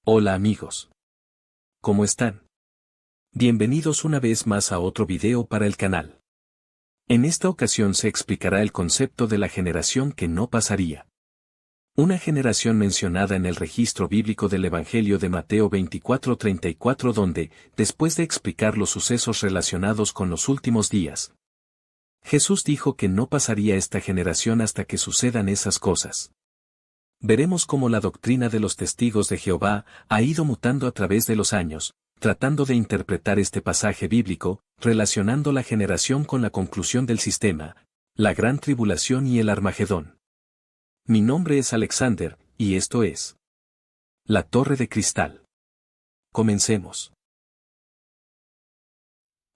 Hola amigos. ¿Cómo están? Bienvenidos una vez más a otro video para el canal. En esta ocasión se explicará el concepto de la generación que no pasaría. Una generación mencionada en el registro bíblico del Evangelio de Mateo 24:34 donde, después de explicar los sucesos relacionados con los últimos días, Jesús dijo que no pasaría esta generación hasta que sucedan esas cosas. Veremos cómo la doctrina de los testigos de Jehová ha ido mutando a través de los años, tratando de interpretar este pasaje bíblico, relacionando la generación con la conclusión del sistema, la gran tribulación y el Armagedón. Mi nombre es Alexander, y esto es La Torre de Cristal. Comencemos.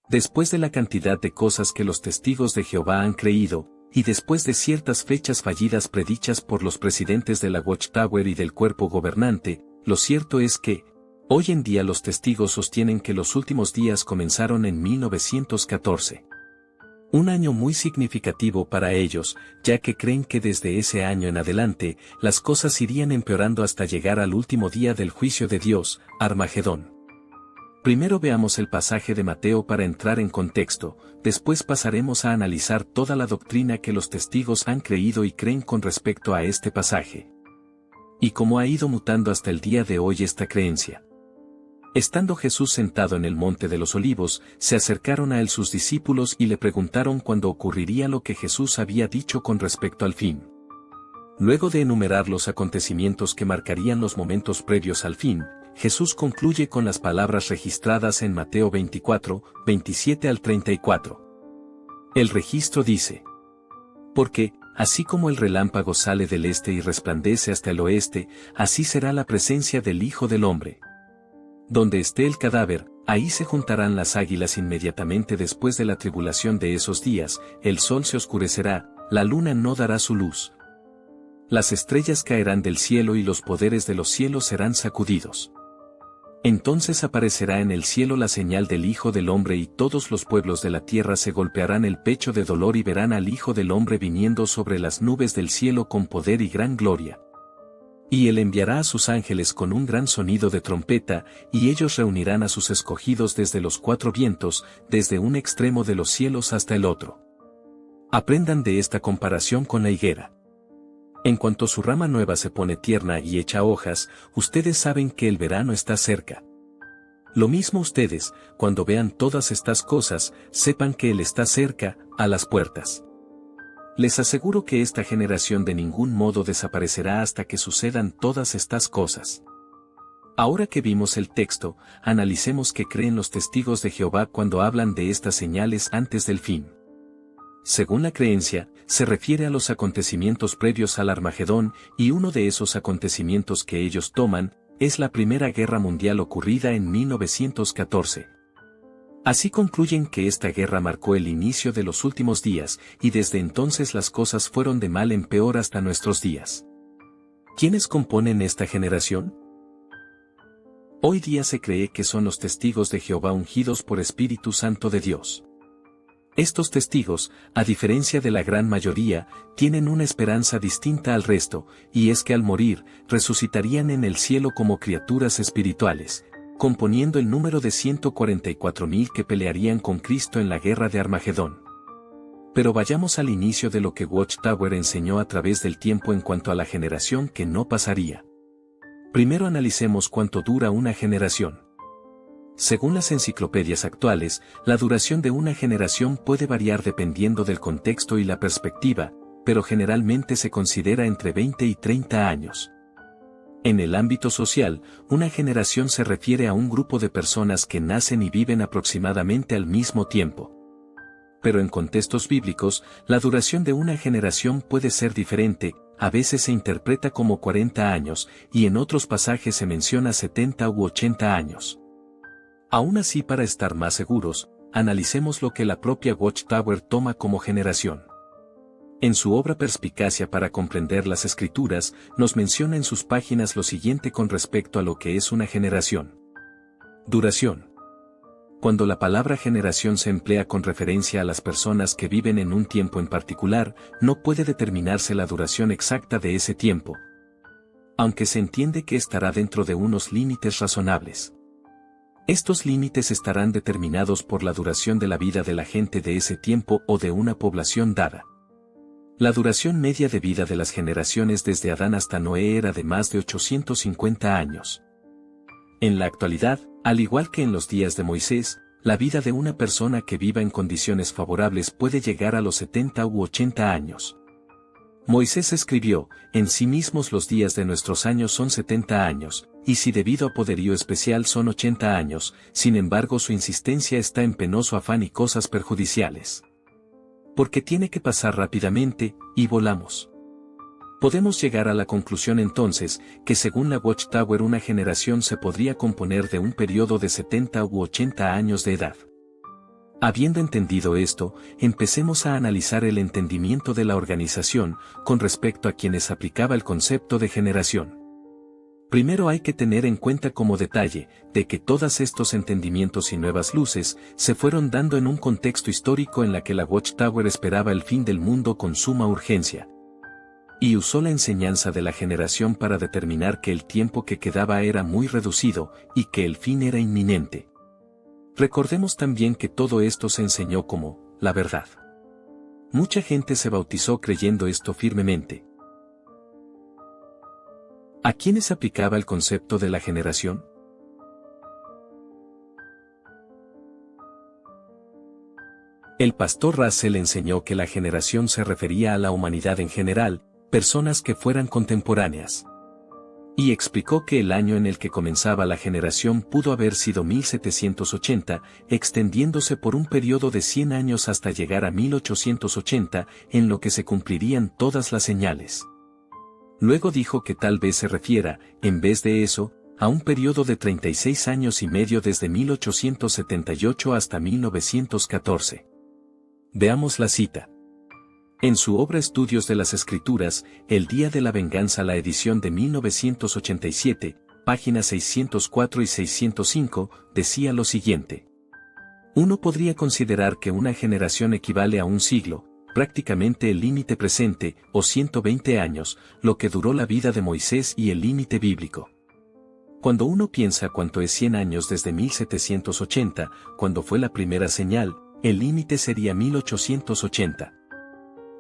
Después de la cantidad de cosas que los testigos de Jehová han creído, y después de ciertas fechas fallidas predichas por los presidentes de la Watchtower y del cuerpo gobernante, lo cierto es que, hoy en día los testigos sostienen que los últimos días comenzaron en 1914. Un año muy significativo para ellos, ya que creen que desde ese año en adelante, las cosas irían empeorando hasta llegar al último día del juicio de Dios, Armagedón. Primero veamos el pasaje de Mateo para entrar en contexto, después pasaremos a analizar toda la doctrina que los testigos han creído y creen con respecto a este pasaje. Y cómo ha ido mutando hasta el día de hoy esta creencia. Estando Jesús sentado en el monte de los olivos, se acercaron a él sus discípulos y le preguntaron cuándo ocurriría lo que Jesús había dicho con respecto al fin. Luego de enumerar los acontecimientos que marcarían los momentos previos al fin, Jesús concluye con las palabras registradas en Mateo 24, 27 al 34. El registro dice: Porque, así como el relámpago sale del este y resplandece hasta el oeste, así será la presencia del Hijo del Hombre. Donde esté el cadáver, ahí se juntarán las águilas inmediatamente después de la tribulación de esos días, el sol se oscurecerá, la luna no dará su luz. Las estrellas caerán del cielo y los poderes de los cielos serán sacudidos. Entonces aparecerá en el cielo la señal del Hijo del Hombre y todos los pueblos de la tierra se golpearán el pecho de dolor y verán al Hijo del Hombre viniendo sobre las nubes del cielo con poder y gran gloria. Y él enviará a sus ángeles con un gran sonido de trompeta, y ellos reunirán a sus escogidos desde los cuatro vientos, desde un extremo de los cielos hasta el otro. Aprendan de esta comparación con la higuera. En cuanto su rama nueva se pone tierna y echa hojas, ustedes saben que el verano está cerca. Lo mismo ustedes, cuando vean todas estas cosas, sepan que él está cerca, a las puertas. Les aseguro que esta generación de ningún modo desaparecerá hasta que sucedan todas estas cosas. Ahora que vimos el texto, analicemos qué creen los testigos de Jehová cuando hablan de estas señales antes del fin. Según la creencia, se refiere a los acontecimientos previos al Armagedón, y uno de esos acontecimientos que ellos toman, es la Primera Guerra Mundial ocurrida en 1914. Así concluyen que esta guerra marcó el inicio de los últimos días, y desde entonces las cosas fueron de mal en peor hasta nuestros días. ¿Quiénes componen esta generación? Hoy día se cree que son los testigos de Jehová ungidos por Espíritu Santo de Dios. Estos testigos, a diferencia de la gran mayoría, tienen una esperanza distinta al resto, y es que al morir, resucitarían en el cielo como criaturas espirituales, componiendo el número de 144,000 que pelearían con Cristo en la guerra de Armagedón. Pero vayamos al inicio de lo que Watchtower enseñó a través del tiempo en cuanto a la generación que no pasaría. Primero analicemos cuánto dura una generación. Según las enciclopedias actuales, la duración de una generación puede variar dependiendo del contexto y la perspectiva, pero generalmente se considera entre 20 y 30 años. En el ámbito social, una generación se refiere a un grupo de personas que nacen y viven aproximadamente al mismo tiempo. Pero en contextos bíblicos, la duración de una generación puede ser diferente, a veces se interpreta como 40 años, y en otros pasajes se menciona 70 u 80 años. Aún así, para estar más seguros, analicemos lo que la propia Watchtower toma como generación. En su obra Perspicacia para comprender las Escrituras, nos menciona en sus páginas lo siguiente con respecto a lo que es una generación. Duración. Cuando la palabra generación se emplea con referencia a las personas que viven en un tiempo en particular, no puede determinarse la duración exacta de ese tiempo. aunque se entiende que estará dentro de unos límites razonables. Estos límites estarán determinados por la duración de la vida de la gente de ese tiempo o de una población dada. La duración media de vida de las generaciones desde Adán hasta Noé era de más de 850 años. En la actualidad, al igual que en los días de Moisés, la vida de una persona que viva en condiciones favorables puede llegar a los 70 u 80 años. Moisés escribió, en sí mismos los días de nuestros años son 70 años, y si debido a poderío especial son 80 años, sin embargo su insistencia está en penoso afán y cosas perjudiciales. Porque tiene que pasar rápidamente, y volamos. Podemos llegar a la conclusión entonces, que según la Watchtower una generación se podría componer de un periodo de 70 u 80 años de edad. Habiendo entendido esto, empecemos a analizar el entendimiento de la organización, con respecto a quienes aplicaba el concepto de generación. Primero hay que tener en cuenta como detalle, de que todos estos entendimientos y nuevas luces, se fueron dando en un contexto histórico en la que la Watchtower esperaba el fin del mundo con suma urgencia. Y usó la enseñanza de la generación para determinar que el tiempo que quedaba era muy reducido, y que el fin era inminente. Recordemos también que todo esto se enseñó como la verdad. Mucha gente se bautizó creyendo esto firmemente. ¿A quiénes aplicaba el concepto de la generación? El pastor Russell enseñó que la generación se refería a la humanidad en general, personas que fueran contemporáneas. Y explicó que el año en el que comenzaba la generación pudo haber sido 1780, extendiéndose por un periodo de 100 años hasta llegar a 1880, en lo que se cumplirían todas las señales. Luego dijo que tal vez se refiera, en vez de eso, a un periodo de 36 años y medio desde 1878 hasta 1914. Veamos la cita. En su obra Estudios de las Escrituras, El Día de la Venganza, la edición de 1987, páginas 604 y 605, decía lo siguiente. Uno podría considerar que una generación equivale a un siglo, prácticamente el límite presente, o 120 años, lo que duró la vida de Moisés y el límite bíblico. Cuando uno piensa cuánto es 100 años desde 1780, cuando fue la primera señal, el límite sería 1880.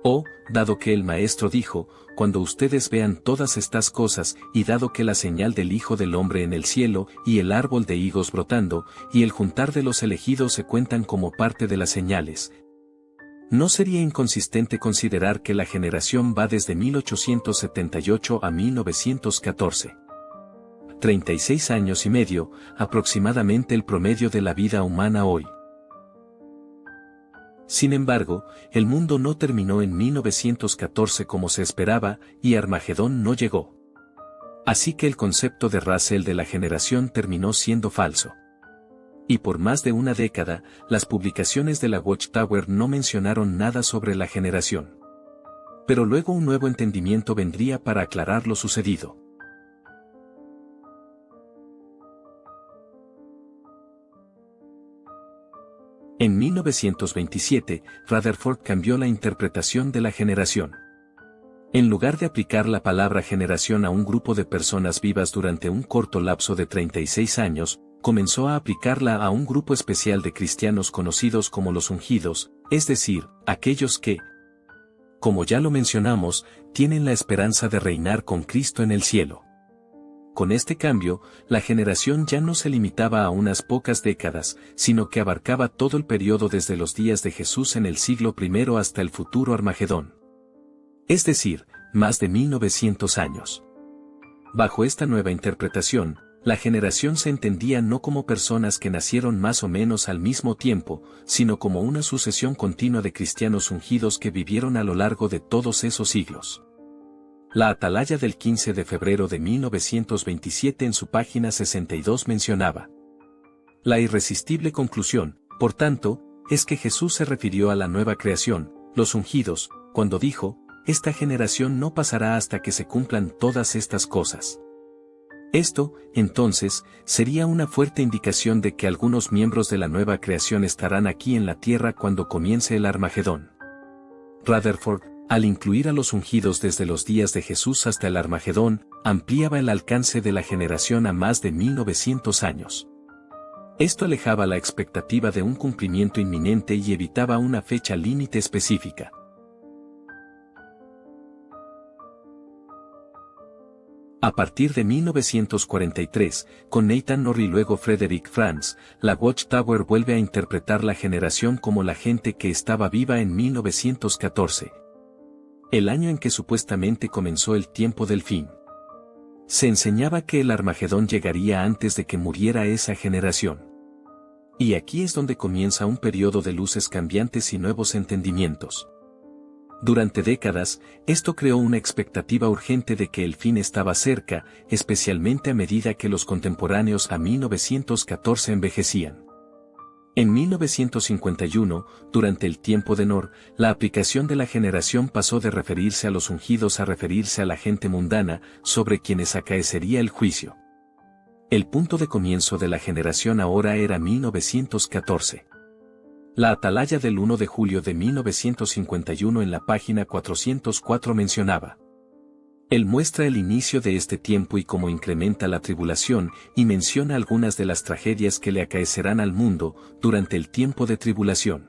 O, dado que el Maestro dijo, cuando ustedes vean todas estas cosas, y dado que la señal del Hijo del Hombre en el cielo, y el árbol de higos brotando, y el juntar de los elegidos se cuentan como parte de las señales. ¿No sería inconsistente considerar que la generación va desde 1878 a 1914? 36 años y medio, aproximadamente el promedio de la vida humana hoy. Sin embargo, el mundo no terminó en 1914 como se esperaba, y Armagedón no llegó. Así que el concepto de Russell de la generación terminó siendo falso. Y por más de una década, las publicaciones de la Watchtower no mencionaron nada sobre la generación. Pero luego un nuevo entendimiento vendría para aclarar lo sucedido. En 1927, Rutherford cambió la interpretación de la generación. En lugar de aplicar la palabra generación a un grupo de personas vivas durante un corto lapso de 36 años, comenzó a aplicarla a un grupo especial de cristianos conocidos como los ungidos, es decir, aquellos que, como ya lo mencionamos, tienen la esperanza de reinar con Cristo en el cielo. Con este cambio, la generación ya no se limitaba a unas pocas décadas, sino que abarcaba todo el periodo desde los días de Jesús en el siglo I hasta el futuro Armagedón. Es decir, más de 1900 años. Bajo esta nueva interpretación, la generación se entendía no como personas que nacieron más o menos al mismo tiempo, sino como una sucesión continua de cristianos ungidos que vivieron a lo largo de todos esos siglos. La Atalaya del 15 de febrero de 1927 en su página 62 mencionaba: la irresistible conclusión, por tanto, es que Jesús se refirió a la nueva creación, los ungidos, cuando dijo, esta generación no pasará hasta que se cumplan todas estas cosas. Esto, entonces, sería una fuerte indicación de que algunos miembros de la nueva creación estarán aquí en la tierra cuando comience el Armagedón. Rutherford, al incluir a los ungidos desde los días de Jesús hasta el Armagedón, ampliaba el alcance de la generación a más de 1900 años. Esto alejaba la expectativa de un cumplimiento inminente y evitaba una fecha límite específica. A partir de 1943, con Nathan Orr y luego Frederick Franz, la Watchtower vuelve a interpretar la generación como la gente que estaba viva en 1914. El año en que supuestamente comenzó el tiempo del fin. Se enseñaba que el Armagedón llegaría antes de que muriera esa generación. Y aquí es donde comienza un periodo de luces cambiantes y nuevos entendimientos. Durante décadas, esto creó una expectativa urgente de que el fin estaba cerca, especialmente a medida que los contemporáneos a 1914 envejecían. En 1951, durante el tiempo de Noor, la aplicación de la generación pasó de referirse a los ungidos a referirse a la gente mundana, sobre quienes acaecería el juicio. El punto de comienzo de la generación ahora era 1914. La atalaya del 1 de julio de 1951 en la página 404 mencionaba: Él muestra el inicio de este tiempo y cómo incrementa la tribulación, y menciona algunas de las tragedias que le acaecerán al mundo durante el tiempo de tribulación.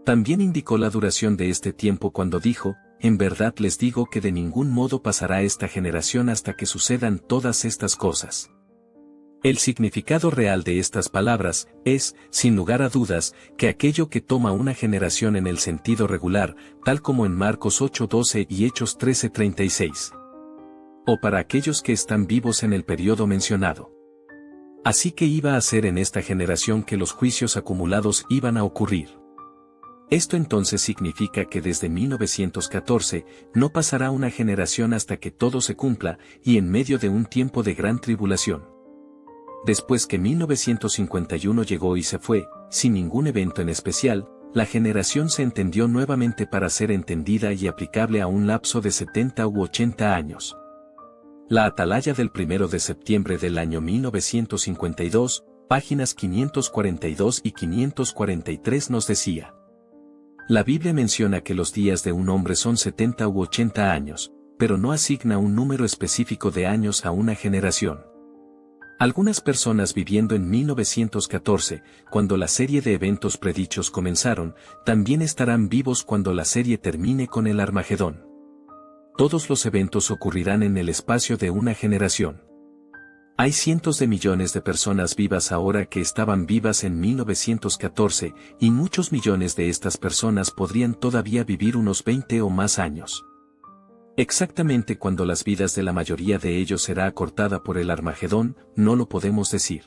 También indicó la duración de este tiempo cuando dijo: En verdad les digo que de ningún modo pasará esta generación hasta que sucedan todas estas cosas. El significado real de estas palabras es, sin lugar a dudas, que aquello que toma una generación en el sentido regular, tal como en Marcos 8:12 y Hechos 13:36. O para aquellos que están vivos en el periodo mencionado. Así que iba a ser en esta generación que los juicios acumulados iban a ocurrir. Esto entonces significa que desde 1914 no pasará una generación hasta que todo se cumpla, y en medio de un tiempo de gran tribulación. Después que 1951 llegó y se fue, sin ningún evento en especial, la generación se entendió nuevamente para ser entendida y aplicable a un lapso de 70 u 80 años. La atalaya del 1 de septiembre del año 1952, páginas 542 y 543 nos decía: La Biblia menciona que los días de un hombre son 70 u 80 años, pero no asigna un número específico de años a una generación. Algunas personas viviendo en 1914, cuando la serie de eventos predichos comenzaron, también estarán vivos cuando la serie termine con el Armagedón. Todos los eventos ocurrirán en el espacio de una generación. Hay cientos de millones de personas vivas ahora que estaban vivas en 1914, y muchos millones de estas personas podrían todavía vivir unos 20 o más años. Exactamente cuando las vidas de la mayoría de ellos será acortada por el Armagedón, no lo podemos decir.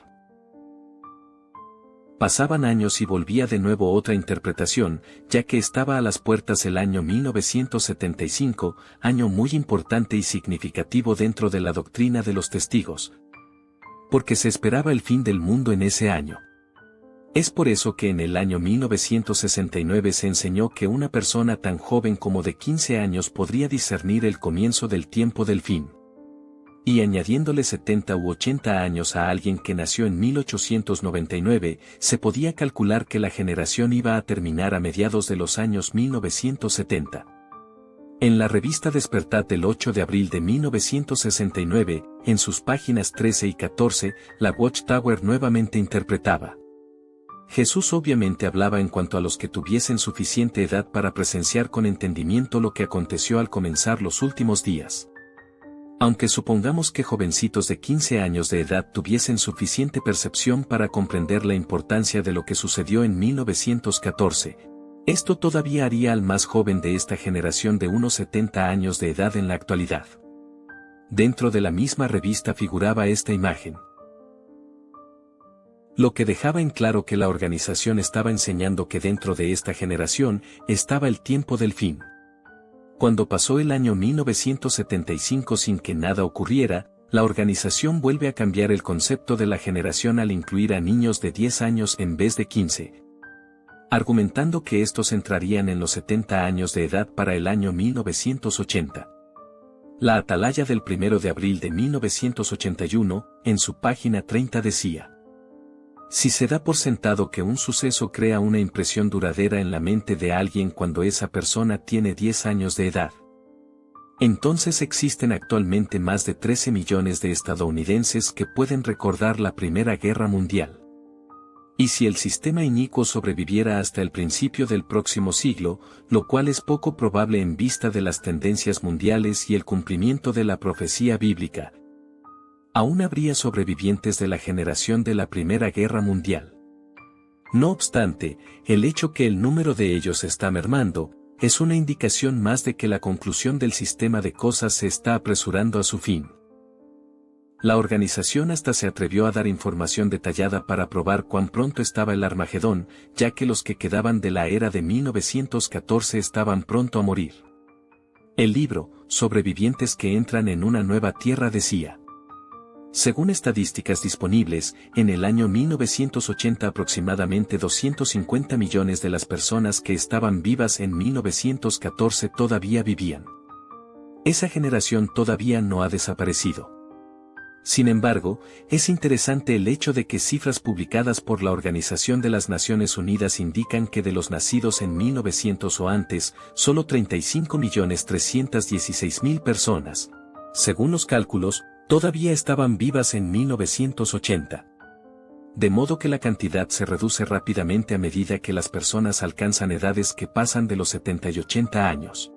Pasaban años y volvía de nuevo otra interpretación, ya que estaba a las puertas el año 1975, año muy importante y significativo dentro de la doctrina de los testigos. Porque se esperaba el fin del mundo en ese año. Es por eso que en el año 1969 se enseñó que una persona tan joven como de 15 años podría discernir el comienzo del tiempo del fin. Y añadiéndole 70 u 80 años a alguien que nació en 1899, se podía calcular que la generación iba a terminar a mediados de los años 1970. En la revista Despertad del 8 de abril de 1969, en sus páginas 13 y 14, la Watchtower nuevamente interpretaba: Jesús obviamente hablaba en cuanto a los que tuviesen suficiente edad para presenciar con entendimiento lo que aconteció al comenzar los últimos días. Aunque supongamos que jovencitos de 15 años de edad tuviesen suficiente percepción para comprender la importancia de lo que sucedió en 1914, esto todavía haría al más joven de esta generación de unos 70 años de edad en la actualidad. Dentro de la misma revista figuraba esta imagen. Lo que dejaba en claro que la organización estaba enseñando que dentro de esta generación estaba el tiempo del fin. Cuando pasó el año 1975 sin que nada ocurriera, la organización vuelve a cambiar el concepto de la generación al incluir a niños de 10 años en vez de 15, argumentando que estos entrarían en los 70 años de edad para el año 1980. La atalaya del 1 de abril de 1981, en su página 30 decía: Si se da por sentado que un suceso crea una impresión duradera en la mente de alguien cuando esa persona tiene 10 años de edad, Entonces existen actualmente más de 13 millones de estadounidenses que pueden recordar la Primera Guerra Mundial. Y si el sistema inicuo sobreviviera hasta el principio del próximo siglo, lo cual es poco probable en vista de las tendencias mundiales y el cumplimiento de la profecía bíblica, aún habría sobrevivientes de la generación de la Primera Guerra Mundial. No obstante, el hecho que el número de ellos está mermando, es una indicación más de que la conclusión del sistema de cosas se está apresurando a su fin. La organización hasta se atrevió a dar información detallada para probar cuán pronto estaba el Armagedón, ya que los que quedaban de la era de 1914 estaban pronto a morir. El libro, Sobrevivientes que entran en una nueva tierra decía: según estadísticas disponibles, en el año 1980 aproximadamente 250 millones de las personas que estaban vivas en 1914 todavía vivían. Esa generación todavía no ha desaparecido. Sin embargo, es interesante el hecho de que cifras publicadas por la Organización de las Naciones Unidas indican que de los nacidos en 1900 o antes, solo 35.316.000 personas, según los cálculos, todavía estaban vivas en 1980. De modo que la cantidad se reduce rápidamente a medida que las personas alcanzan edades que pasan de los 70 y 80 años.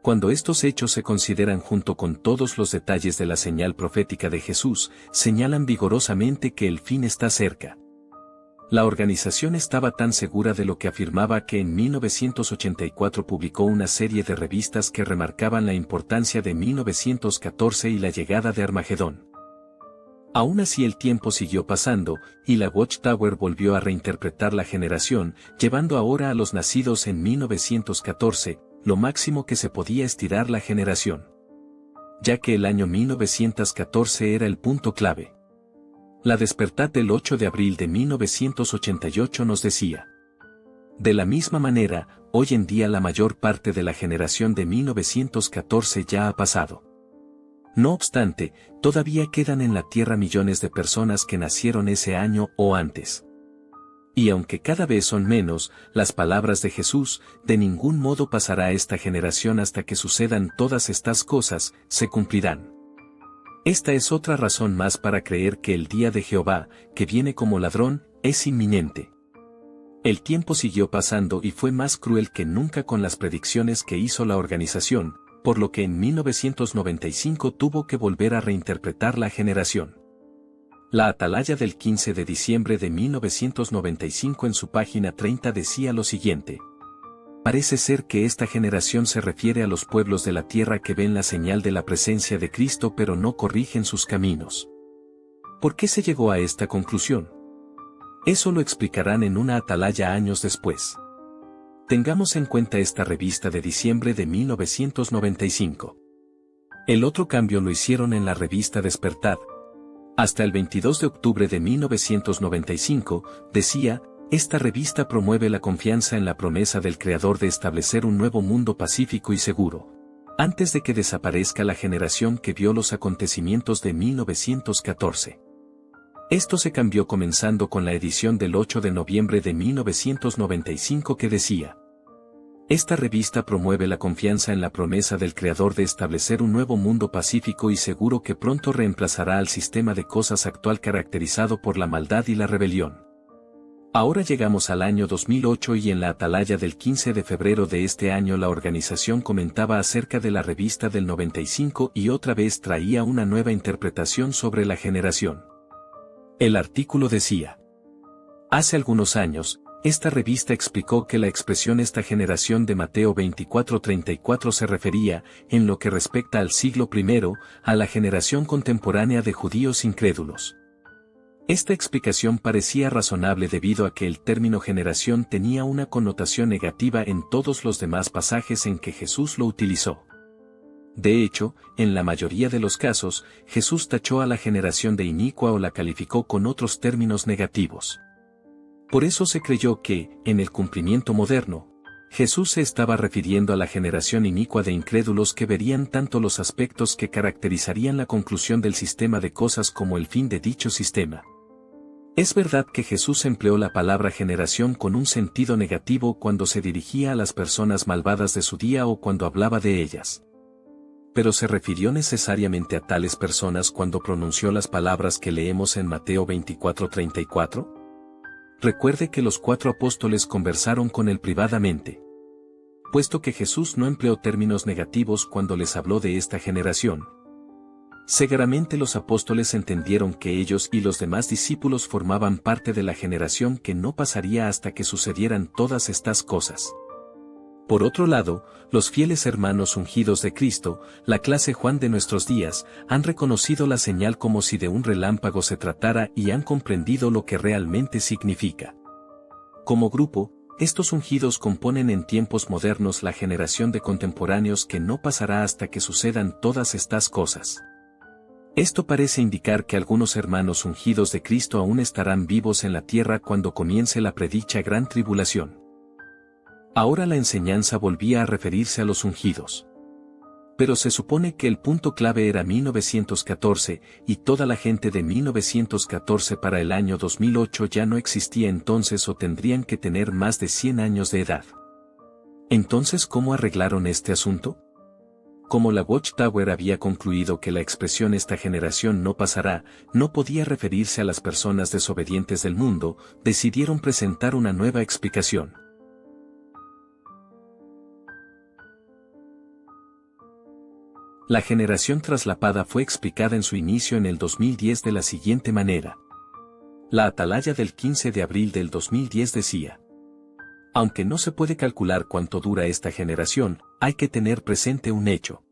Cuando estos hechos se consideran junto con todos los detalles de la señal profética de Jesús, señalan vigorosamente que el fin está cerca. La organización estaba tan segura de lo que afirmaba que en 1984 publicó una serie de revistas que remarcaban la importancia de 1914 y la llegada de Armagedón. Aún así el tiempo siguió pasando, y la Watchtower volvió a reinterpretar la generación, llevando ahora a los nacidos en 1914, lo máximo que se podía estirar la generación. Ya que el año 1914 era el punto clave. La Despertad del 8 de abril de 1988 nos decía: de la misma manera, hoy en día la mayor parte de la generación de 1914 ya ha pasado. No obstante, todavía quedan en la Tierra millones de personas que nacieron ese año o antes. Y aunque cada vez son menos, las palabras de Jesús, de ningún modo pasará esta generación hasta que sucedan todas estas cosas, se cumplirán. Esta es otra razón más para creer que el día de Jehová, que viene como ladrón, es inminente. El tiempo siguió pasando y fue más cruel que nunca con las predicciones que hizo la organización, por lo que en 1995 tuvo que volver a reinterpretar la generación. La Atalaya del 15 de diciembre de 1995 en su página 30 decía lo siguiente: parece ser que esta generación se refiere a los pueblos de la tierra que ven la señal de la presencia de Cristo pero no corrigen sus caminos. ¿Por qué se llegó a esta conclusión? Eso lo explicarán en una atalaya años después. Tengamos en cuenta esta revista de diciembre de 1995. El otro cambio lo hicieron en la revista Despertad. Hasta el 22 de octubre de 1995, decía: esta revista promueve la confianza en la promesa del Creador de establecer un nuevo mundo pacífico y seguro, antes de que desaparezca la generación que vio los acontecimientos de 1914. Esto se cambió comenzando con la edición del 8 de noviembre de 1995 que decía: esta revista promueve la confianza en la promesa del Creador de establecer un nuevo mundo pacífico y seguro que pronto reemplazará al sistema de cosas actual caracterizado por la maldad y la rebelión. Ahora llegamos al año 2008 y en la atalaya del 15 de febrero de este año la organización comentaba acerca de la revista del 95 y otra vez traía una nueva interpretación sobre la generación. El artículo decía: hace algunos años, esta revista explicó que la expresión esta generación de Mateo 24:34 se refería, en lo que respecta al siglo I, a la generación contemporánea de judíos incrédulos. Esta explicación parecía razonable debido a que el término generación tenía una connotación negativa en todos los demás pasajes en que Jesús lo utilizó. De hecho, en la mayoría de los casos, Jesús tachó a la generación de inicua o la calificó con otros términos negativos. Por eso se creyó que, en el cumplimiento moderno, Jesús se estaba refiriendo a la generación inicua de incrédulos que verían tanto los aspectos que caracterizarían la conclusión del sistema de cosas como el fin de dicho sistema. Es verdad que Jesús empleó la palabra generación con un sentido negativo cuando se dirigía a las personas malvadas de su día o cuando hablaba de ellas. pero se refirió necesariamente a tales personas cuando pronunció las palabras que leemos en Mateo 24:34. Recuerde que los 4 apóstoles conversaron con él privadamente. Puesto que Jesús no empleó términos negativos cuando les habló de esta generación, seguramente los apóstoles entendieron que ellos y los demás discípulos formaban parte de la generación que no pasaría hasta que sucedieran todas estas cosas. Por otro lado, los fieles hermanos ungidos de Cristo, la clase Juan de nuestros días, han reconocido la señal como si de un relámpago se tratara y han comprendido lo que realmente significa. Como grupo, estos ungidos componen en tiempos modernos la generación de contemporáneos que no pasará hasta que sucedan todas estas cosas. Esto parece indicar que algunos hermanos ungidos de Cristo aún estarán vivos en la tierra cuando comience la predicha gran tribulación. Ahora la enseñanza volvía a referirse a los ungidos. Pero se supone que el punto clave era 1914, y toda la gente de 1914 para el año 2008 ya no existía entonces o tendrían que tener más de 100 años de edad. Entonces, ¿cómo arreglaron este asunto? Como la Watchtower había concluido que la expresión esta generación no pasará, no podía referirse a las personas desobedientes del mundo, decidieron presentar una nueva explicación. La generación traslapada fue explicada en su inicio en el 2010 de la siguiente manera. La atalaya del 15 de abril del 2010 decía: aunque no se puede calcular cuánto dura esta generación, hay que tener presente un hecho.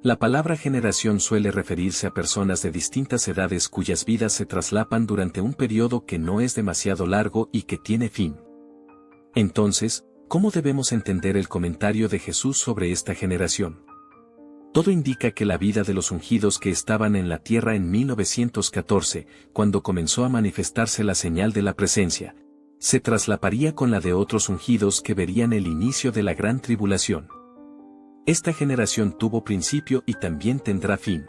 La palabra generación suele referirse a personas de distintas edades cuyas vidas se traslapan durante un periodo que no es demasiado largo y que tiene fin. Entonces, ¿cómo debemos entender el comentario de Jesús sobre esta generación? Todo indica que la vida de los ungidos que estaban en la tierra en 1914, cuando comenzó a manifestarse la señal de la presencia, se traslaparía con la de otros ungidos que verían el inicio de la gran tribulación. Esta generación tuvo principio y también tendrá fin.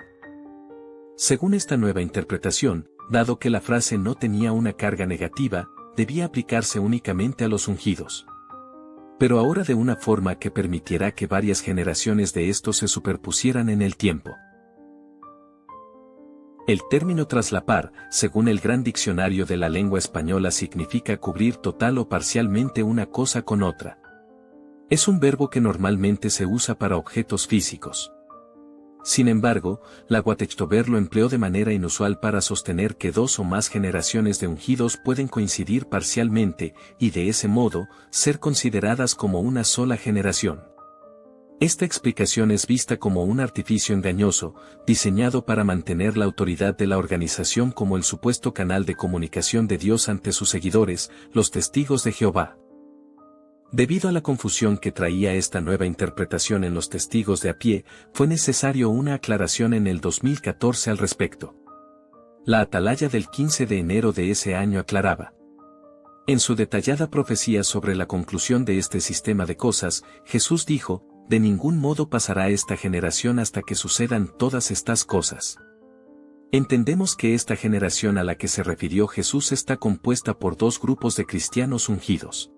Según esta nueva interpretación, dado que la frase no tenía una carga negativa, debía aplicarse únicamente a los ungidos. Pero ahora de una forma que permitiera que varias generaciones de estos se superpusieran en el tiempo. El término traslapar, según el Gran Diccionario de la Lengua Española, significa cubrir total o parcialmente una cosa con otra. Es un verbo que normalmente se usa para objetos físicos. Sin embargo, la Watchtower lo empleó de manera inusual para sostener que 2 o más generaciones de ungidos pueden coincidir parcialmente, y de ese modo, ser consideradas como una sola generación. Esta explicación es vista como un artificio engañoso, diseñado para mantener la autoridad de la organización como el supuesto canal de comunicación de Dios ante sus seguidores, los testigos de Jehová. Debido a la confusión que traía esta nueva interpretación en los testigos de a pie, fue necesario una aclaración en el 2014 al respecto. La atalaya del 15 de enero de ese año aclaraba. En su detallada profecía sobre la conclusión de este sistema de cosas, Jesús dijo: de ningún modo pasará esta generación hasta que sucedan todas estas cosas. Entendemos que esta generación a la que se refirió Jesús está compuesta por 2 grupos de cristianos ungidos.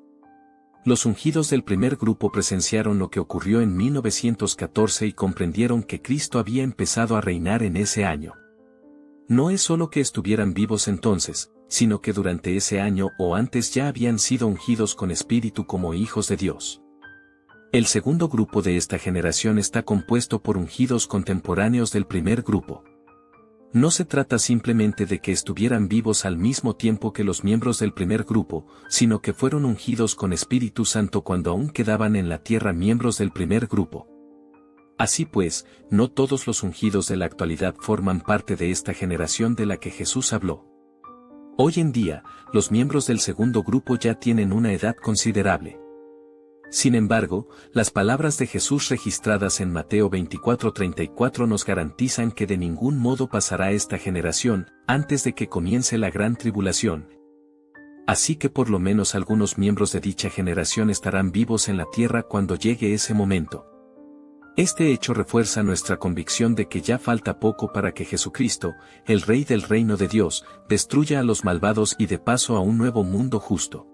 Los ungidos del primer grupo presenciaron lo que ocurrió en 1914 y comprendieron que Cristo había empezado a reinar en ese año. No es solo que estuvieran vivos entonces, sino que durante ese año o antes ya habían sido ungidos con espíritu como hijos de Dios. El segundo grupo de esta generación está compuesto por ungidos contemporáneos del primer grupo. No se trata simplemente de que estuvieran vivos al mismo tiempo que los miembros del primer grupo, sino que fueron ungidos con Espíritu Santo cuando aún quedaban en la tierra miembros del primer grupo. Así pues, no todos los ungidos de la actualidad forman parte de esta generación de la que Jesús habló. Hoy en día, los miembros del segundo grupo ya tienen una edad considerable. Sin embargo, las palabras de Jesús registradas en Mateo 24:34 nos garantizan que de ningún modo pasará esta generación, antes de que comience la gran tribulación. Así que por lo menos algunos miembros de dicha generación estarán vivos en la tierra cuando llegue ese momento. Este hecho refuerza nuestra convicción de que ya falta poco para que Jesucristo, el Rey del reino de Dios, destruya a los malvados y dé paso a un nuevo mundo justo.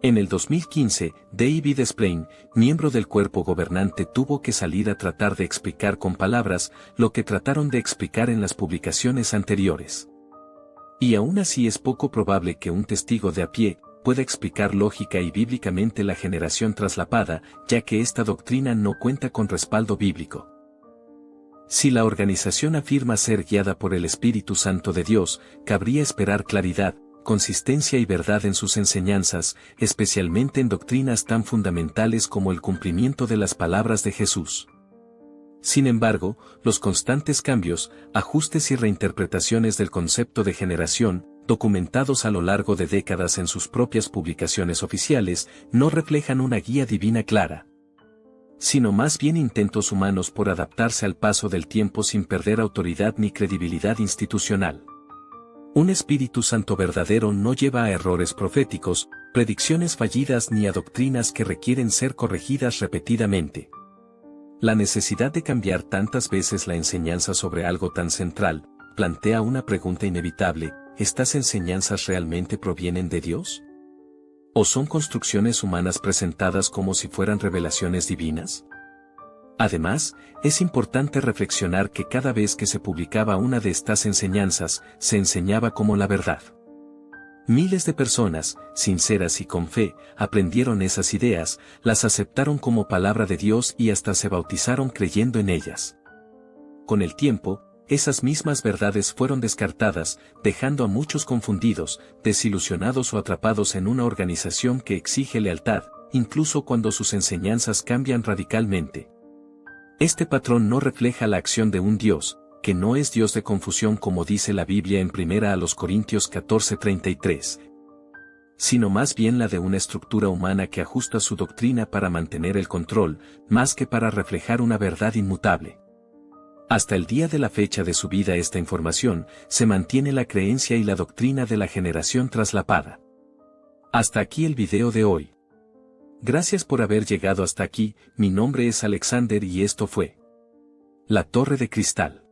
En el 2015, David Splain, miembro del cuerpo gobernante, tuvo que salir a tratar de explicar con palabras lo que trataron de explicar en las publicaciones anteriores. Y aún así es poco probable que un testigo de a pie pueda explicar lógica y bíblicamente la generación traslapada, ya que esta doctrina no cuenta con respaldo bíblico. Si la organización afirma ser guiada por el Espíritu Santo de Dios, cabría esperar claridad, consistencia y verdad en sus enseñanzas, especialmente en doctrinas tan fundamentales como el cumplimiento de las palabras de Jesús. Sin embargo, los constantes cambios, ajustes y reinterpretaciones del concepto de generación, documentados a lo largo de décadas en sus propias publicaciones oficiales, no reflejan una guía divina clara, sino más bien intentos humanos por adaptarse al paso del tiempo sin perder autoridad ni credibilidad institucional. Un Espíritu Santo verdadero no lleva a errores proféticos, predicciones fallidas ni a doctrinas que requieren ser corregidas repetidamente. La necesidad de cambiar tantas veces la enseñanza sobre algo tan central, plantea una pregunta inevitable: ¿estas enseñanzas realmente provienen de Dios? ¿O son construcciones humanas presentadas como si fueran revelaciones divinas? Además, es importante reflexionar que cada vez que se publicaba una de estas enseñanzas, se enseñaba como la verdad. Miles de personas, sinceras y con fe, aprendieron esas ideas, las aceptaron como palabra de Dios y hasta se bautizaron creyendo en ellas. Con el tiempo, esas mismas verdades fueron descartadas, dejando a muchos confundidos, desilusionados o atrapados en una organización que exige lealtad, incluso cuando sus enseñanzas cambian radicalmente. Este patrón no refleja la acción de un Dios, que no es Dios de confusión como dice la Biblia en 1 Corintios 14:33, sino más bien la de una estructura humana que ajusta su doctrina para mantener el control, más que para reflejar una verdad inmutable. Hasta el día de la fecha de su vida esta información, se mantiene la creencia y la doctrina de la generación traslapada. Hasta aquí el video de hoy. Gracias por haber llegado hasta aquí, mi nombre es Alexander y esto fue La Torre de Cristal.